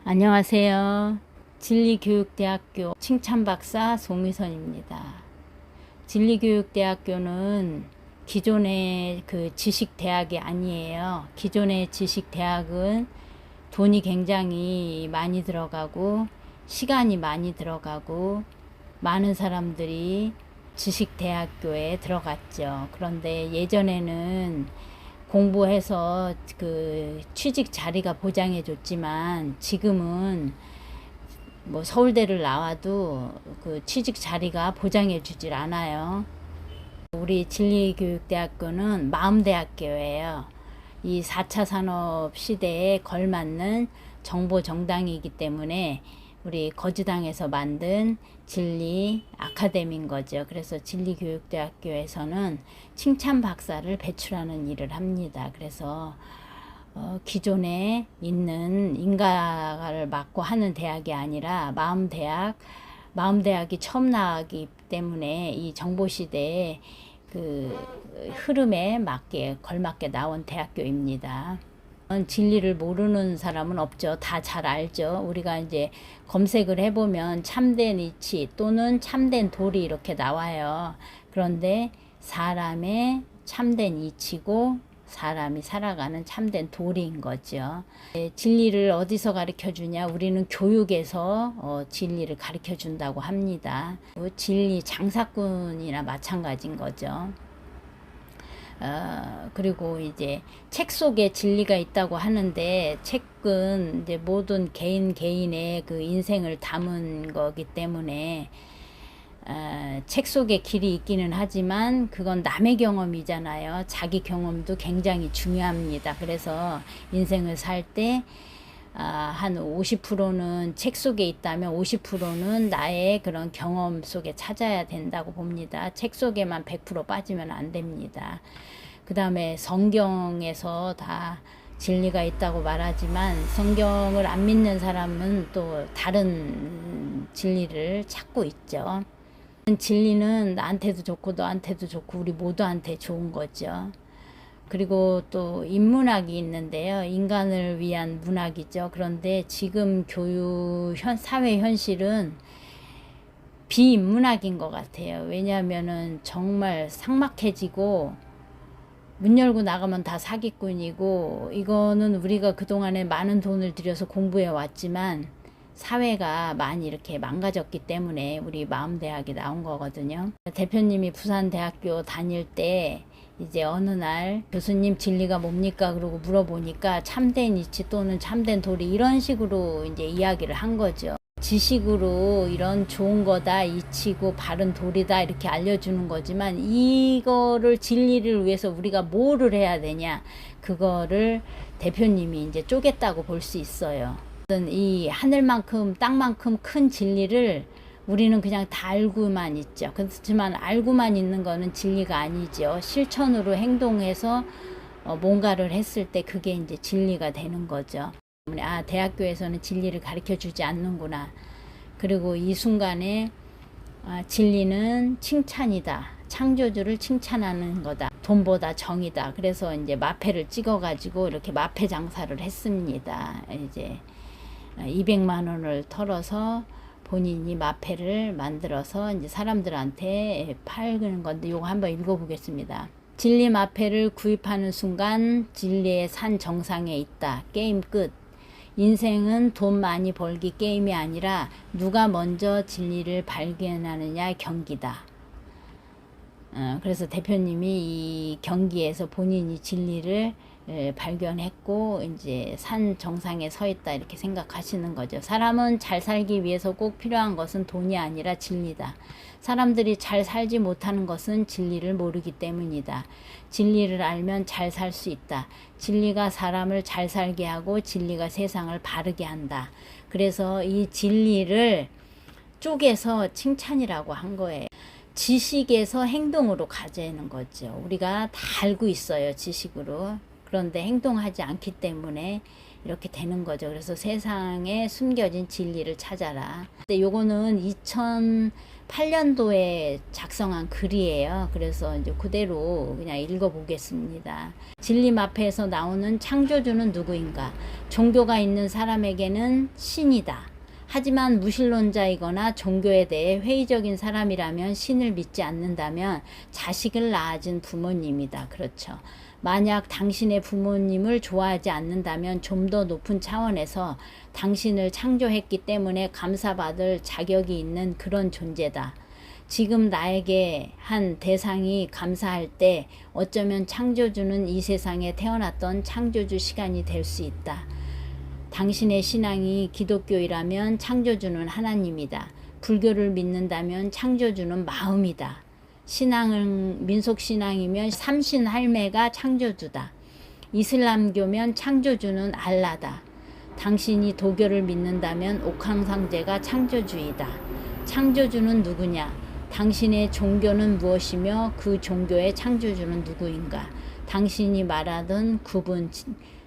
안녕하세요. 진리교육대학교 칭찬박사 송미선입니다. 진리교육대학교는 기존의 그 지식대학이 아니에요. 기존의 지식대학은 돈이 굉장히 많이 들어가고 시간이 많이 들어가고 많은 사람들이 지식대학교에 들어갔죠. 그런데 예전에는 공부해서 그 취직 자리가 보장해 줬지만 지금은 뭐 서울대를 나와도 그 취직 자리가 보장해 주질 않아요. 우리 진리교육대학교는 마음대학교예요. 이 4차 산업 시대에 걸맞는 정보 정당이기 때문에 우리 거주당에서 만든 진리 아카데미인 거죠. 그래서 진리교육대학교에서는 칭찬 박사를 배출하는 일을 합니다. 그래서 기존에 있는 인가를 맡고 하는 대학이 아니라 마음대학이 처음 나가기 때문에 이 정보시대에 그 흐름에 맞게 걸맞게 나온 대학교입니다. 진리를 모르는 사람은 없죠. 다 잘 알죠. 우리가 이제 검색을 해보면 참된 이치 또는 참된 도리 이렇게 나와요. 그런데 사람의 참된 이치고 사람이 살아가는 참된 도리인 거죠. 진리를 어디서 가르쳐 주냐? 우리는 교육에서 진리를 가르쳐 준다고 합니다. 진리 장사꾼이나 마찬가지인 거죠. 그리고 이제 책 속에 진리가 있다고 하는데 책은 이제 모든 개인의 그 인생을 담은 거기 때문에 책 속에 길이 있기는 하지만 그건 남의 경험이잖아요. 자기 경험도 굉장히 중요합니다. 그래서 인생을 살 때 한 50%는 책 속에 있다면 50%는 나의 그런 경험 속에 찾아야 된다고 봅니다. 책 속에만 100% 빠지면 안 됩니다. 그 다음에 성경에서 다 진리가 있다고 말하지만 성경을 안 믿는 사람은 또 다른 진리를 찾고 있죠. 진리는 나한테도 좋고 너한테도 좋고 우리 모두한테 좋은 거죠. 그리고 또 인문학이 있는데요. 인간을 위한 문학이죠. 그런데 지금 사회 현실은 비인문학인 것 같아요. 왜냐하면은 정말 삭막해지고 문 열고 나가면 다 사기꾼이고 이거는 우리가 그동안에 많은 돈을 들여서 공부해 왔지만 사회가 많이 이렇게 망가졌기 때문에 우리 마음대학이 나온 거거든요. 대표님이 부산대학교 다닐 때 이제 어느 날 교수님 진리가 뭡니까? 그러고 물어보니까 참된 이치 또는 참된 도리 이런 식으로 이제 이야기를 한 거죠. 지식으로 이런 좋은 거다, 이치고 바른 도리다 이렇게 알려주는 거지만 이거를 진리를 위해서 우리가 뭐를 해야 되냐 그거를 대표님이 이제 쪼갰다고 볼 수 있어요. 이 하늘만큼 땅만큼 큰 진리를 우리는 그냥 다 알고만 있죠. 그렇지만 알고만 있는 거는 진리가 아니죠. 실천으로 행동해서 뭔가를 했을 때 그게 이제 진리가 되는 거죠. 아, 대학교에서는 진리를 가르쳐 주지 않는구나. 그리고 이 순간에 진리는 칭찬이다. 창조주를 칭찬하는 거다. 돈보다 정이다. 그래서 이제 마패를 찍어가지고 이렇게 마패 장사를 했습니다. 이제 200만 원을 털어서 본인이 마패를 만들어서 이제 사람들한테 팔는 건데 이거 한번 읽어보겠습니다. 진리 마패를 구입하는 순간 진리의 산 정상에 있다. 게임 끝. 인생은 돈 많이 벌기 게임이 아니라 누가 먼저 진리를 발견하느냐의 경기다. 그래서 대표님이 이 경기에서 본인이 진리를 발견했고 이제 산 정상에 서 있다 이렇게 생각하시는 거죠. 사람은 잘 살기 위해서 꼭 필요한 것은 돈이 아니라 진리다. 사람들이 잘 살지 못하는 것은 진리를 모르기 때문이다. 진리를 알면 잘 살 수 있다. 진리가 사람을 잘 살게 하고 진리가 세상을 바르게 한다. 그래서 이 진리를 쪼개서 칭찬이라고 한 거예요. 지식에서 행동으로 가져야하는 거죠. 우리가 다 알고 있어요. 지식으로. 그런데 행동하지 않기 때문에 이렇게 되는 거죠. 그래서 세상에 숨겨진 진리를 찾아라. 근데 요거는 2008년도에 작성한 글이에요. 그래서 이제 그대로 그냥 읽어보겠습니다. 진리 마패에서 나오는 창조주는 누구인가? 종교가 있는 사람에게는 신이다. 하지만 무신론자이거나 종교에 대해 회의적인 사람이라면 신을 믿지 않는다면 자식을 낳아준 부모님이다. 그렇죠. 만약 당신의 부모님을 좋아하지 않는다면 좀 더 높은 차원에서 당신을 창조했기 때문에 감사받을 자격이 있는 그런 존재다. 지금 나에게 한 대상이 감사할 때 어쩌면 창조주는 이 세상에 태어났던 창조주 시간이 될 수 있다. 당신의 신앙이 기독교이라면 창조주는 하나님이다. 불교를 믿는다면 창조주는 마음이다. 신앙은 민속신앙이면 삼신할매가 창조주다. 이슬람교면 창조주는 알라다. 당신이 도교를 믿는다면 옥황상제가 창조주이다. 창조주는 누구냐? 당신의 종교는 무엇이며 그 종교의 창조주는 누구인가? 당신이 말하던 구분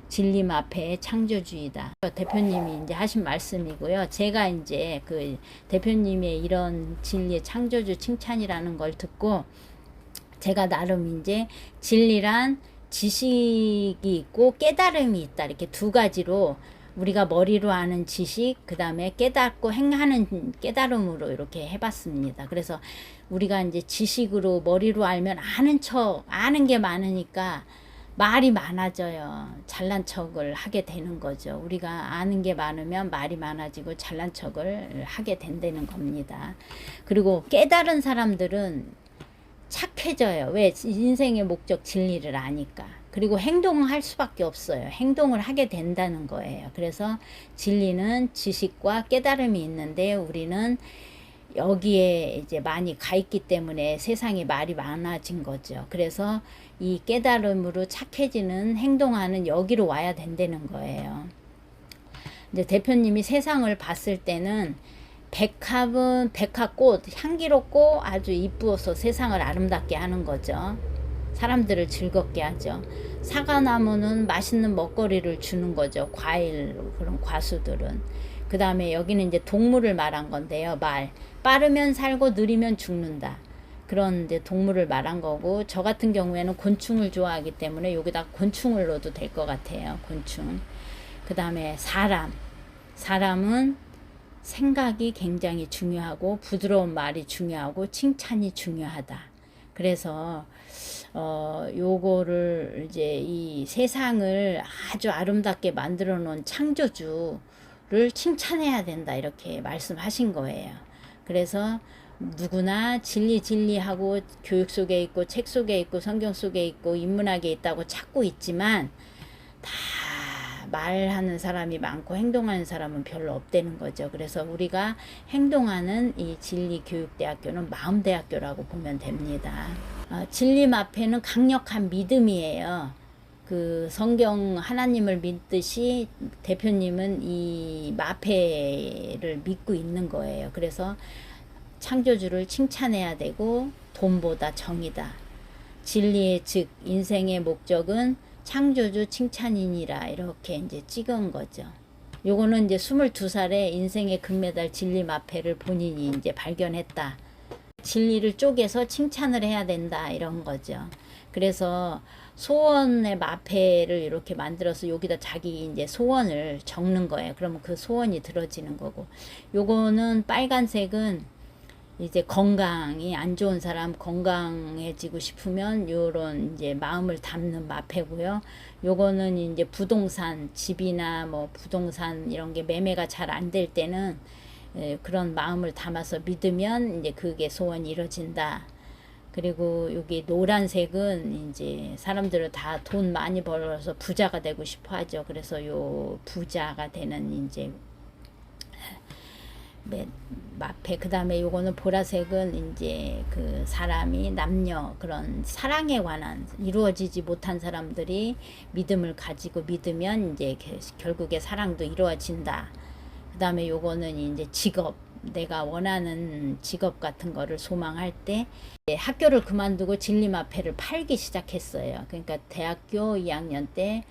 진리 마패의 창조주의다. 대표님이 이제 하신 말씀이고요. 제가 이제 그 대표님의 이런 진리의 창조주 칭찬이라는 걸 듣고 제가 나름 이제 진리란 지식이 있고 깨달음이 있다. 이렇게 두 가지로 우리가 머리로 아는 지식, 그 다음에 깨닫고 행하는 깨달음으로 이렇게 해봤습니다. 그래서 우리가 이제 지식으로 머리로 알면 아는 게 많으니까 말이 많아져요. 잘난 척을 하게 되는 거죠. 우리가 아는 게 많으면 말이 많아지고 잘난 척을 하게 된다는 겁니다. 그리고 깨달은 사람들은 착해져요. 왜? 인생의 목적 진리를 아니까. 그리고 행동을 할 수밖에 없어요. 행동을 하게 된다는 거예요. 그래서 진리는 지식과 깨달음이 있는데 우리는 여기에 이제 많이 가 있기 때문에 세상에 말이 많아진 거죠. 그래서 이 깨달음으로 착해지는 행동하는 여기로 와야 된다는 거예요. 이제 대표님이 세상을 봤을 때는 백합은 백합꽃 향기롭고 아주 이쁘어서 세상을 아름답게 하는 거죠. 사람들을 즐겁게 하죠. 사과나무는 맛있는 먹거리를 주는 거죠. 과일 그런 과수들은. 그 다음에 여기는 이제 동물을 말한 건데요. 빠르면 살고 느리면 죽는다. 그런 이제 동물을 말한 거고, 저 같은 경우에는 곤충을 좋아하기 때문에 여기다 곤충을 넣어도 될 것 같아요. 곤충. 그 다음에 사람은 생각이 굉장히 중요하고 부드러운 말이 중요하고 칭찬이 중요하다. 그래서 요거를 이제 이 세상을 아주 아름답게 만들어 놓은 창조주를 칭찬해야 된다, 이렇게 말씀하신 거예요. 그래서 누구나 진리하고 교육 속에 있고 책 속에 있고 성경 속에 있고 인문학에 있다고 찾고 있지만 다 말하는 사람이 많고 행동하는 사람은 별로 없다는 거죠. 그래서 우리가 행동하는 이 진리교육대학교는 마음대학교라고 보면 됩니다. 진리 마패는 강력한 믿음이에요. 그 성경 하나님을 믿듯이 대표님은 이 마패를 믿고 있는 거예요. 그래서 창조주를 칭찬해야 되고 돈보다 정이다. 진리의 즉 인생의 목적은 창조주 칭찬이니라, 이렇게 이제 찍은 거죠. 요거는 이제 22살에 인생의 금메달 진리 마패를 본인이 이제 발견했다. 진리를 쪼개서 칭찬을 해야 된다, 이런 거죠. 그래서 소원의 마패를 이렇게 만들어서 여기다 자기 이제 소원을 적는 거예요. 그러면 그 소원이 들어지는 거고, 요거는 빨간색은 이제 건강이 안 좋은 사람, 건강해지고 싶으면 요런 이제 마음을 담는 마패고요. 요거는 이제 부동산, 집이나 뭐 부동산 이런 게 매매가 잘 안 될 때는 그런 마음을 담아서 믿으면 이제 그게 소원이 이루어진다. 그리고 여기 노란색은 이제 사람들은 다 돈 많이 벌어서 부자가 되고 싶어 하죠. 그래서 요 부자가 되는 이제 마패. 그 다음에 요거는 보라색은 이제 그 사람이 남녀 그런 사랑에 관한, 이루어지지 못한 사람들이 믿음을 가지고 믿으면 이제 결국에 사랑도 이루어진다. 그 다음에 요거는 이제 직업, 내가 원하는 직업 같은 거를 소망할 때 학교를 그만두고 진리마패를 팔기 시작했어요. 그러니까 대학교 2학년 때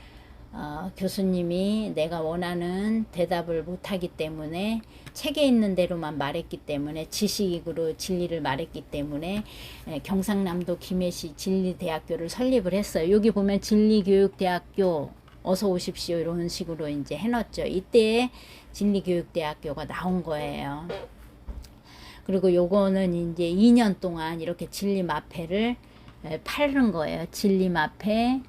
교수님이 내가 원하는 대답을 못하기 때문에 책에 있는 대로만 말했기 때문에 지식으로 진리를 말했기 때문에 경상남도 김해시 진리대학교를 설립을 했어요. 여기 보면 진리교육대학교 어서 오십시오 이런 식으로 이제 해놨죠. 이때 진리교육대학교가 나온 거예요. 그리고 요거는 이제 2년 동안 이렇게 진리마패를 팔는 거예요. 진리마패,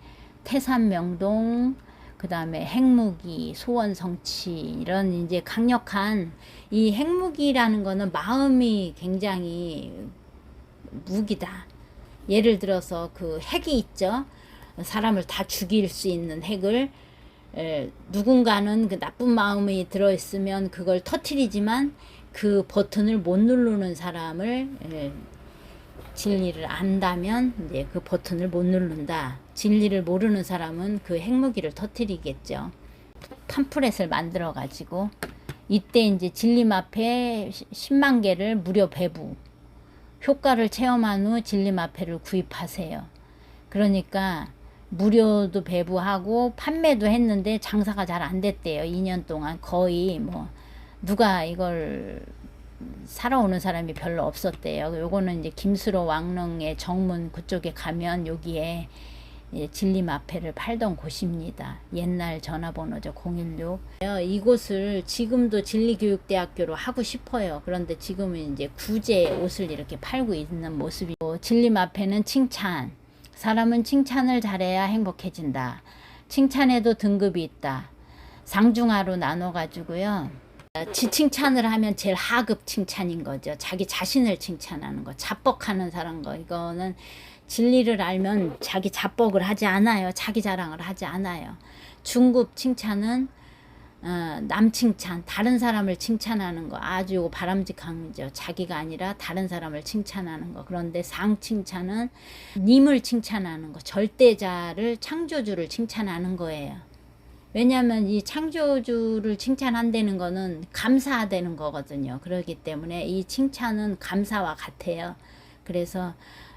태산명동, 그 다음에 핵무기, 소원성취 이런 이제 강력한 이 핵무기라는 거는 마음이 굉장히 무기다. 예를 들어서 그 핵이 있죠. 사람을 다 죽일 수 있는 핵을 누군가는 그 나쁜 마음이 들어있으면 그걸 터트리지만 그 버튼을 못 누르는 사람을 진리를 안다면 이제 그 버튼을 못 누른다. 진리를 모르는 사람은 그 핵무기를 터뜨리겠죠. 팜플렛을 만들어 가지고 이때 이제 진리마패 10만 개를 무료 배부. 효과를 체험한 후 진리마패를 구입하세요. 그러니까 무료도 배부하고 판매도 했는데 장사가 잘 안 됐대요. 2년 동안 거의 뭐 누가 이걸 사러 오는 사람이 별로 없었대요. 요거는 이제 김수로 왕릉의 정문 그쪽에 가면 여기에 진리마패를 팔던 곳입니다. 옛날 전화번호죠. 016. 이곳을 지금도 진리교육대학교로 하고 싶어요. 그런데 지금은 이제 구제 옷을 이렇게 팔고 있는 모습이고, 진리마패는 칭찬. 사람은 칭찬을 잘해야 행복해진다. 칭찬에도 등급이 있다. 상중하로 나눠가지고요. 칭찬을 하면 제일 하급 칭찬인 거죠. 자기 자신을 칭찬하는 거. 자뻑하는 사람 거. 이거는 진리를 알면 자기 자뻑을 하지 않아요. 자기 자랑을 하지 않아요. 중급 칭찬은 남 칭찬, 다른 사람을 칭찬하는 거. 아주 이거 바람직한죠. 자기가 아니라 다른 사람을 칭찬하는 거. 그런데 상 칭찬은 님을 칭찬하는 거. 절대자를, 창조주를 칭찬하는 거예요. 왜냐하면 이 창조주를 칭찬한다는 거는 감사하다는 거거든요. 그렇기 때문에 이 칭찬은 감사와 같아요. 그래서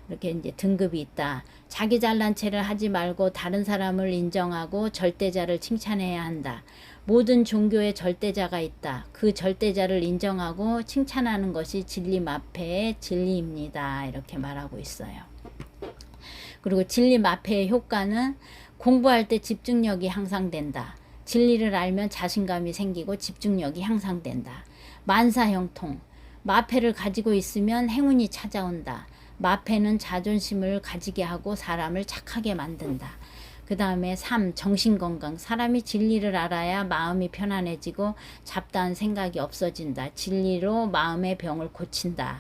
이렇게 이제 등급이 있다. 자기 잘난 체를 하지 말고 다른 사람을 인정하고 절대자를 칭찬해야 한다. 모든 종교에 절대자가 있다. 그 절대자를 인정하고 칭찬하는 것이 진리마패의 진리입니다. 이렇게 말하고 있어요. 그리고 진리마패의 효과는 공부할 때 집중력이 향상된다. 진리를 알면 자신감이 생기고 집중력이 향상된다. 만사형통. 마패를 가지고 있으면 행운이 찾아온다. 마패는 자존심을 가지게 하고 사람을 착하게 만든다. 그 다음에 3. 정신건강. 사람이 진리를 알아야 마음이 편안해지고 잡다한 생각이 없어진다. 진리로 마음의 병을 고친다.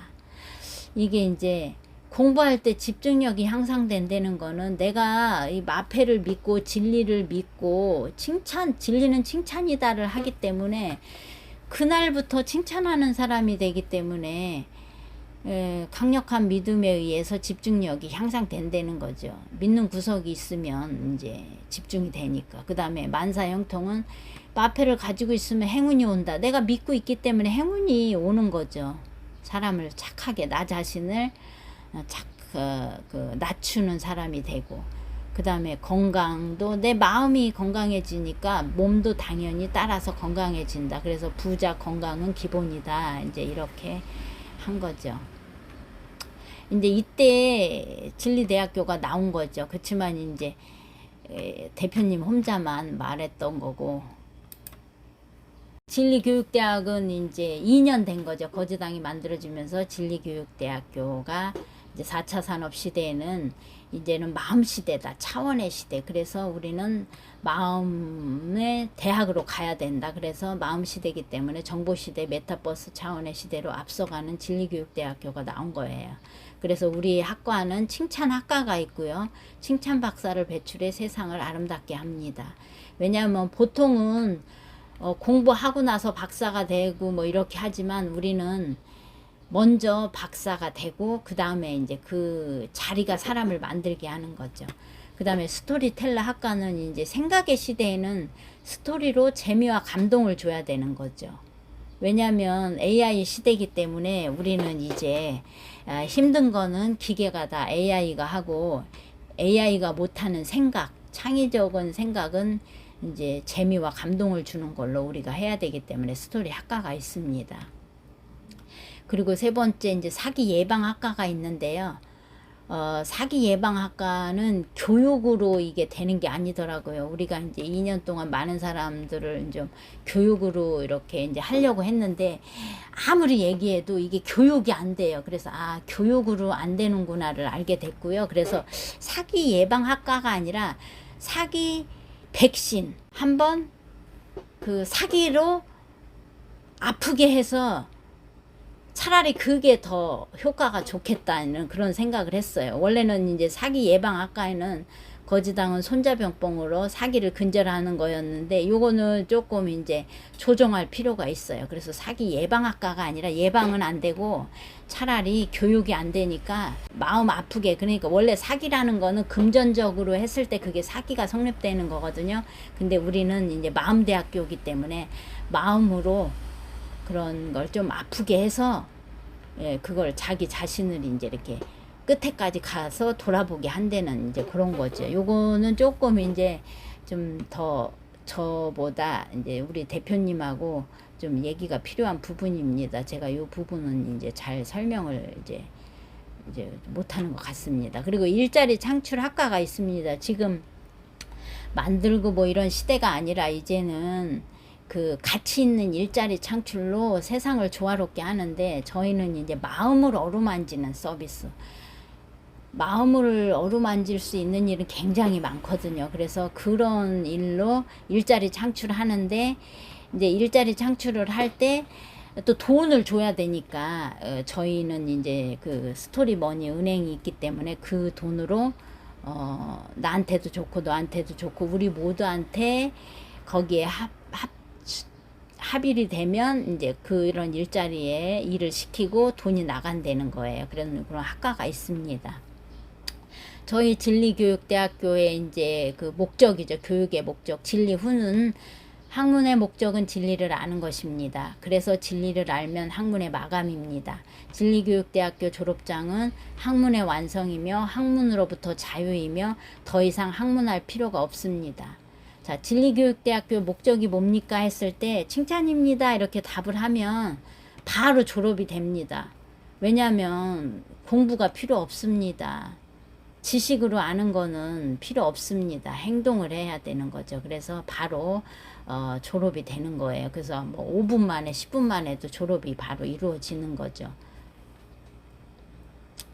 이게 이제 공부할 때 집중력이 향상된다는 거는 내가 이 마패를 믿고 진리를 믿고 진리는 칭찬이다를 하기 때문에 그날부터 칭찬하는 사람이 되기 때문에 강력한 믿음에 의해서 집중력이 향상된다는 거죠. 믿는 구석이 있으면 이제 집중이 되니까. 그 다음에 만사형통은 마패를 가지고 있으면 행운이 온다. 내가 믿고 있기 때문에 행운이 오는 거죠. 사람을 착하게, 나 자신을 낮추는 사람이 되고, 그 다음에 건강도 내 마음이 건강해지니까 몸도 당연히 따라서 건강해진다. 그래서 부자 건강은 기본이다. 이제 이렇게 한 거죠. 이제 이때 진리대학교가 나온 거죠. 그렇지만 이제 대표님 혼자만 말했던 거고, 진리교육대학은 이제 2년 된 거죠. 거제당이 만들어지면서 진리교육대학교가 이제 4차 산업 시대에는 이제는 마음 시대다. 차원의 시대. 그래서 우리는 마음의 대학으로 가야 된다. 그래서 마음 시대이기 때문에 정보 시대, 메타버스 차원의 시대로 앞서가는 진리교육대학교가 나온 거예요. 그래서 우리 학과는 칭찬학과가 있고요. 칭찬 박사를 배출해 세상을 아름답게 합니다. 왜냐하면 보통은 공부하고 나서 박사가 되고 뭐 이렇게 하지만 우리는 먼저 박사가 되고 그 다음에 이제 그 자리가 사람을 만들게 하는 거죠. 그 다음에 스토리텔러 학과는 이제 생각의 시대에는 스토리로 재미와 감동을 줘야 되는 거죠. 왜냐하면 AI 시대이기 때문에 우리는 이제 힘든 거는 기계가 다 AI가 하고 AI가 못하는 생각, 창의적인 생각은 이제 재미와 감동을 주는 걸로 우리가 해야 되기 때문에 스토리 학과가 있습니다. 그리고 세 번째 이제 사기 예방 학과가 있는데요. 사기 예방 학과는 교육으로 이게 되는 게 아니더라고요. 우리가 이제 2년 동안 많은 사람들을 좀 교육으로 이렇게 이제 하려고 했는데 아무리 얘기해도 이게 교육이 안 돼요. 그래서 교육으로 안 되는구나를 알게 됐고요. 그래서 사기 예방 학과가 아니라 사기 백신 한번 그 사기로 아프게 해서 차라리 그게 더 효과가 좋겠다는 그런 생각을 했어요. 원래는 이제 사기 예방학과에는 거지당은 손자병법으로 사기를 근절하는 거였는데 요거는 조금 이제 조정할 필요가 있어요. 그래서 사기 예방학과가 아니라 예방은 안 되고 차라리 교육이 안 되니까 마음 아프게, 그러니까 원래 사기라는 거는 금전적으로 했을 때 그게 사기가 성립되는 거거든요. 근데 우리는 이제 마음대학교이기 때문에 마음으로 그런 걸 좀 아프게 해서 그걸 자기 자신을 이제 이렇게 끝에까지 가서 돌아보게 한다는 이제 그런 거죠. 요거는 조금 이제 좀 더 저보다 이제 우리 대표님하고 좀 얘기가 필요한 부분입니다. 제가 요 부분은 이제 잘 설명을 이제 못하는 것 같습니다. 그리고 일자리 창출 학과가 있습니다. 지금 만들고 뭐 이런 시대가 아니라 이제는 그 가치 있는 일자리 창출로 세상을 조화롭게 하는데 저희는 이제 마음을 어루만지는 서비스, 마음을 어루만질 수 있는 일은 굉장히 많거든요. 그래서 그런 일로 일자리 창출하는데 이제 일자리 창출을 할 때 또 돈을 줘야 되니까 저희는 이제 그 스토리머니 은행이 있기 때문에 그 돈으로 나한테도 좋고 너한테도 좋고 우리 모두한테 거기에 합일이 되면 이제 그런 일자리에 일을 시키고 돈이 나간다는 거예요. 그런 학과가 있습니다. 저희 진리교육대학교의 이제 그 목적이죠. 교육의 목적. 진리 후는 학문의 목적은 진리를 아는 것입니다. 그래서 진리를 알면 학문의 마감입니다. 진리교육대학교 졸업장은 학문의 완성이며 학문으로부터 자유이며 더 이상 학문할 필요가 없습니다. 자, 진리교육대학교 목적이 뭡니까 했을 때 칭찬입니다 이렇게 답을 하면 바로 졸업이 됩니다. 왜냐하면 공부가 필요 없습니다. 지식으로 아는 거는 필요 없습니다. 행동을 해야 되는 거죠. 그래서 바로 졸업이 되는 거예요. 그래서 뭐 5분 만에 10분 만에도 졸업이 바로 이루어지는 거죠.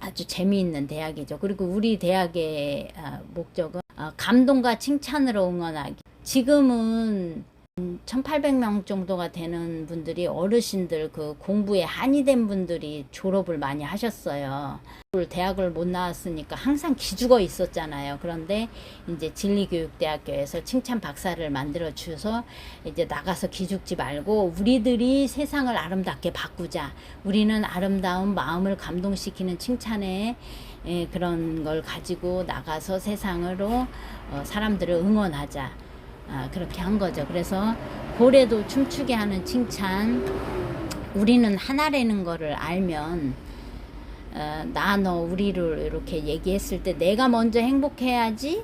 아주 재미있는 대학이죠. 그리고 우리 대학의 목적은 감동과 칭찬으로 응원하기. 지금은 1800명 정도가 되는 분들이 어르신들 그 공부에 한이 된 분들이 졸업을 많이 하셨어요. 대학을 못 나왔으니까 항상 기죽어 있었잖아요. 그런데 이제 진리교육대학교에서 칭찬 박사를 만들어 주셔서 이제 나가서 기죽지 말고 우리들이 세상을 아름답게 바꾸자. 우리는 아름다운 마음을 감동시키는 칭찬에 그런 걸 가지고 나가서 세상으로 사람들을 응원하자. 그렇게 한 거죠. 그래서 고래도 춤추게 하는 칭찬, 우리는 하나라는 거를 알면 나, 너, 우리를 이렇게 얘기했을 때 내가 먼저 행복해야지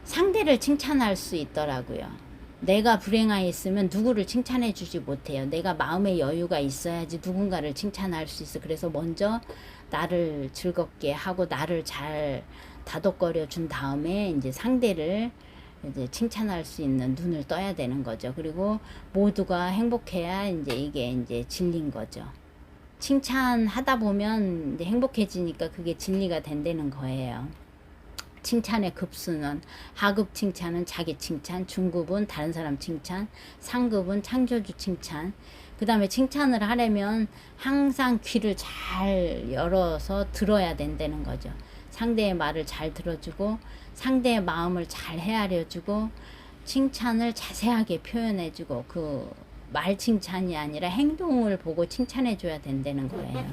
상대를 칭찬할 수 있더라고요. 내가 불행하에 있으면 누구를 칭찬해 주지 못해요. 내가 마음의 여유가 있어야지 누군가를 칭찬할 수 있어. 그래서 먼저 나를 즐겁게 하고 나를 잘 다독거려 준 다음에 이제 상대를 이제 칭찬할 수 있는 눈을 떠야 되는 거죠. 그리고 모두가 행복해야 이제 이게 이제 진리인 거죠. 칭찬하다 보면 이제 행복해지니까 그게 진리가 된다는 거예요. 칭찬의 급수는 하급 칭찬은 자기 칭찬, 중급은 다른 사람 칭찬, 상급은 창조주 칭찬. 그 다음에 칭찬을 하려면 항상 귀를 잘 열어서 들어야 된다는 거죠. 상대의 말을 잘 들어주고 상대의 마음을 잘 헤아려주고 칭찬을 자세하게 표현해주고 그 말 칭찬이 아니라 행동을 보고 칭찬해줘야 된다는 거예요.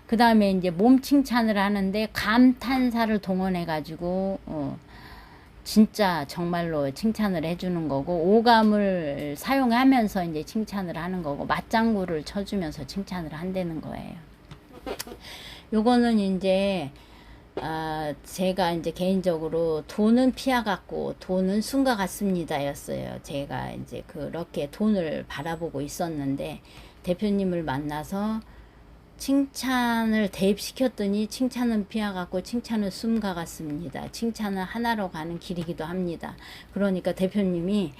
그 다음에 이제 몸 칭찬을 하는데 감탄사를 동원해가지고 진짜 정말로 칭찬을 해주는 거고, 오감을 사용하면서 이제 칭찬을 하는 거고, 맞장구를 쳐주면서 칭찬을 한다는 거예요. 요거는 이제 제가 이제 개인적으로 돈은 피하 같고 돈은 숨과 같습니다 였어요. 제가 이제 그렇게 돈을 바라보고 있었는데 대표님을 만나서 칭찬을 대입시켰더니 칭찬은 피하 같고 칭찬은 숨과 같습니다. 칭찬은 하나로 가는 길이기도 합니다. 그러니까 대표님이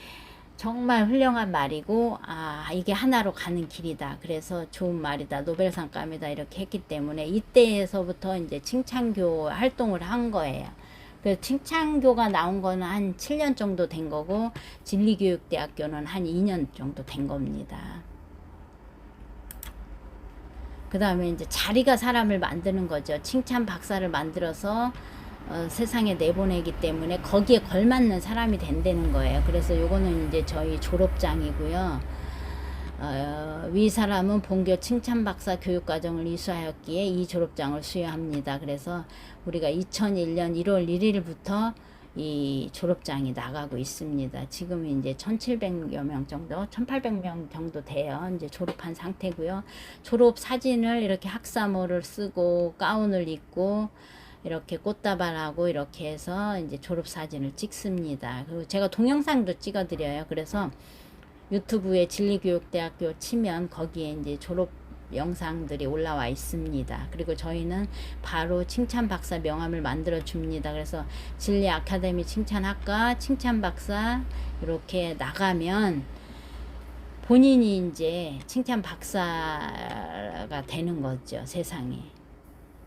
정말 훌륭한 말이고, 이게 하나로 가는 길이다. 그래서 좋은 말이다. 노벨상감이다. 이렇게 했기 때문에 이때에서부터 이제 칭찬교 활동을 한 거예요. 그 칭찬교가 나온 거는 한 7년 정도 된 거고, 진리교육대학교는 한 2년 정도 된 겁니다. 그 다음에 이제 자리가 사람을 만드는 거죠. 칭찬 박사를 만들어서 세상에 내보내기 때문에 거기에 걸맞는 사람이 된다는 거예요. 그래서 요거는 이제 저희 졸업장이고요. 위 사람은 본교 칭찬 박사 교육과정을 이수하였기에 이 졸업장을 수여합니다. 그래서 우리가 2001년 1월 1일부터 이 졸업장이 나가고 있습니다. 지금 이제 1700여 명 정도, 1800명 정도 돼요. 이제 졸업한 상태고요. 졸업 사진을 이렇게 학사모를 쓰고 가운을 입고 이렇게 꽃다발하고 이렇게 해서 이제 졸업 사진을 찍습니다. 그리고 제가 동영상도 찍어 드려요. 그래서 유튜브에 진리교육대학교 치면 거기에 이제 졸업 영상들이 올라와 있습니다. 그리고 저희는 바로 칭찬 박사 명함을 만들어 줍니다. 그래서 진리 아카데미 칭찬학과 칭찬 박사 이렇게 나가면 본인이 이제 칭찬 박사가 되는 거죠. 세상에.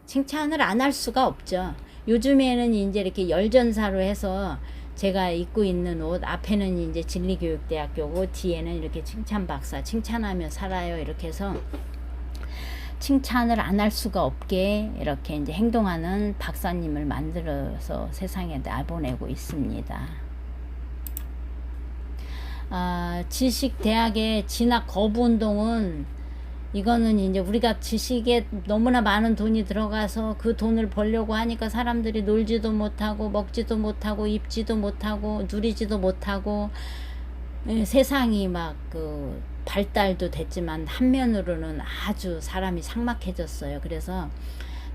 칭찬을 안 할 수가 없죠. 요즘에는 이제 이렇게 열전사로 해서 제가 입고 있는 옷 앞에는 이제 진리교육대학교고 뒤에는 이렇게 칭찬 박사, 칭찬하며 살아요. 이렇게 해서 칭찬을 안 할 수가 없게 이렇게 이제 행동하는 박사님을 만들어서 세상에 내보내고 있습니다. 지식대학의 진학 거부 운동은 이거는 이제 우리가 지식에 너무나 많은 돈이 들어가서 그 돈을 벌려고 하니까 사람들이 놀지도 못하고 먹지도 못하고 입지도 못하고 누리지도 못하고 세상이 막 발달도 됐지만 한면으로는 아주 사람이 삭막해졌어요. 그래서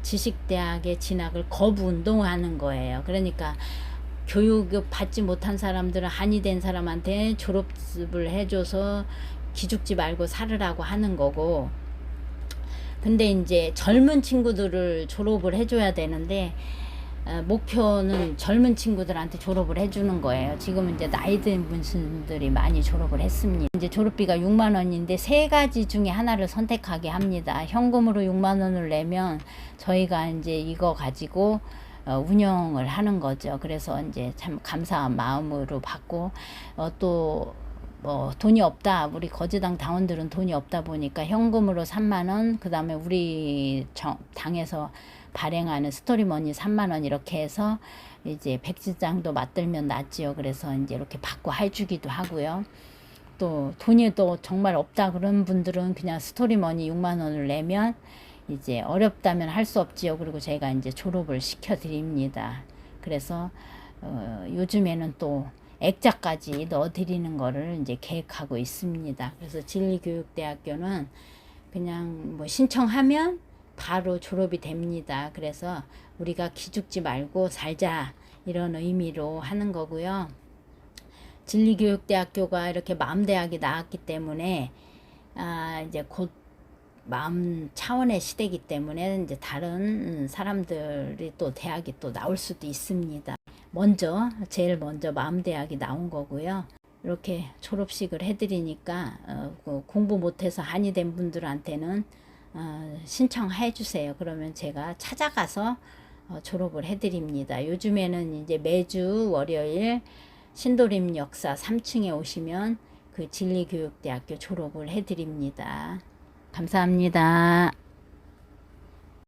지식대학의 진학을 거부 운동하는 거예요. 그러니까 교육을 받지 못한 사람들은 한이 된 사람한테 졸업을 해줘서 기죽지 말고 살으라고 하는 거고, 근데 이제 젊은 친구들을 졸업을 해줘야 되는데 목표는 젊은 친구들한테 졸업을 해주는 거예요. 지금 이제 나이 든 분들이 많이 졸업을 했습니다. 이제 졸업비가 6만 원인데 세 가지 중에 하나를 선택하게 합니다. 현금으로 6만 원을 내면 저희가 이제 이거 가지고 운영을 하는 거죠. 그래서 이제 참 감사한 마음으로 받고, 또 돈이 없다. 우리 거지당 당원들은 돈이 없다 보니까 현금으로 3만 원, 그 다음에 우리 당에서 발행하는 스토리머니 3만 원 이렇게 해서 이제 백지장도 맞들면 낫지요. 그래서 이제 이렇게 받고 해주기도 하고요. 또 돈이 또 정말 없다 그런 분들은 그냥 스토리머니 6만 원을 내면 이제 어렵다면 할 수 없지요. 그리고 제가 이제 졸업을 시켜 드립니다. 그래서 요즘에는 또 액자까지 넣어드리는 거를 이제 계획하고 있습니다. 그래서 진리교육대학교는 그냥 신청하면 바로 졸업이 됩니다. 그래서 우리가 기죽지 말고 살자 이런 의미로 하는 거고요. 진리교육대학교가 이렇게 마음대학이 나왔기 때문에 이제 곧 마음 차원의 시대이기 때문에 이제 다른 사람들이 또 대학이 또 나올 수도 있습니다. 제일 먼저 마음대학이 나온 거고요. 이렇게 졸업식을 해드리니까 공부 못해서 한이 된 분들한테는 신청해 주세요. 그러면 제가 찾아가서 졸업을 해드립니다. 요즘에는 이제 매주 월요일 신도림 역사 3층에 오시면 그 진리교육대학교 졸업을 해드립니다. 감사합니다.